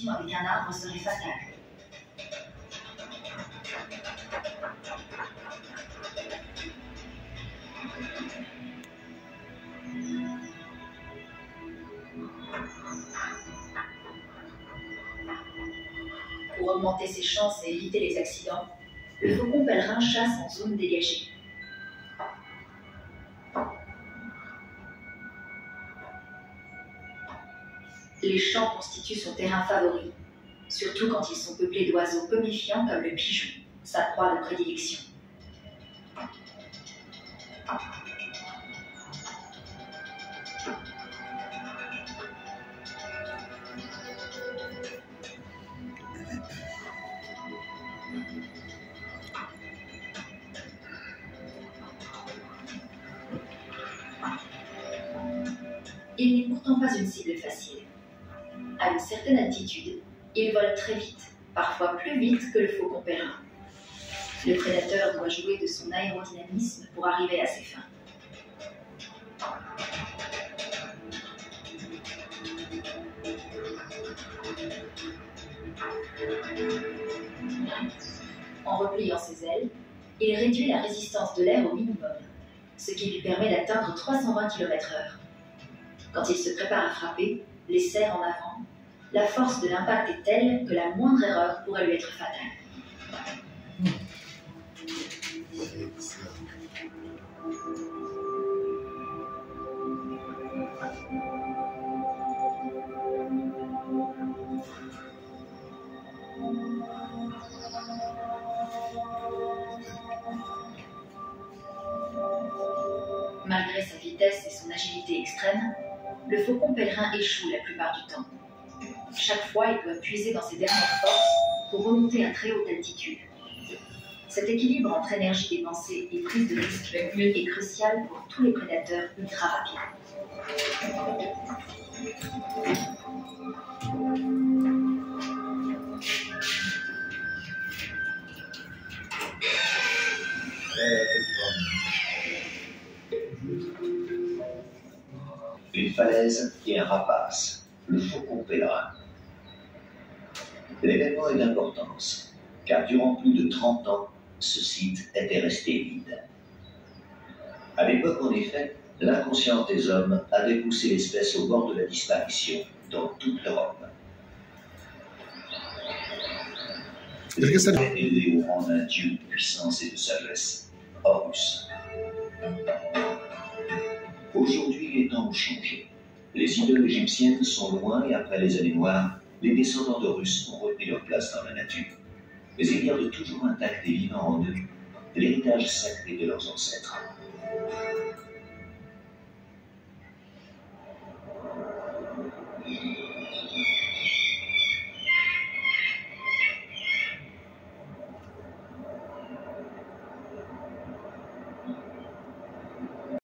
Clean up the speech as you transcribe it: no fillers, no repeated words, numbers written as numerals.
collision avec un arbre serait fatale. Pour augmenter ses chances et éviter les accidents, le faucon pèlerin chasse en zone dégagée. Les champs constituent son terrain favori, surtout quand ils sont peuplés d'oiseaux peu méfiants comme le pigeon, sa proie de prédilection. Il n'est pourtant pas une cible facile. À une certaine altitude, il vole très vite, parfois plus vite que le faucon pèlerin. Le prédateur doit jouer de son aérodynamisme pour arriver à ses fins. En repliant ses ailes, il réduit la résistance de l'air au minimum, ce qui lui permet d'atteindre 320 km/h. Quand il se prépare à frapper, les serres en avant, la force de l'impact est telle que la moindre erreur pourrait lui être fatale. Malgré sa vitesse et son agilité extrême, le faucon pèlerin échoue la plupart du temps. Chaque fois, il doit puiser dans ses dernières forces pour remonter à très haute altitude. Cet équilibre entre énergie dépensée et prise de risque est crucial pour tous les prédateurs ultra rapides. Une falaise et un rapace, le faucon pèlerin. L'événement est d'importance, car durant plus de 30 ans, ce site était resté vide. À l'époque, en effet, l'inconscience des hommes avait poussé l'espèce au bord de la disparition dans toute l'Europe. L'éléphant est élevé au rang d'un dieu de puissance et de sagesse, Horus. Aujourd'hui, les temps ont changé. Les idoles égyptiennes sont loin et après les années noires, les descendants d'Horus ont repris leur place dans la nature. Mais ils gardent toujours intact et vivant en eux l'héritage sacré de leurs ancêtres.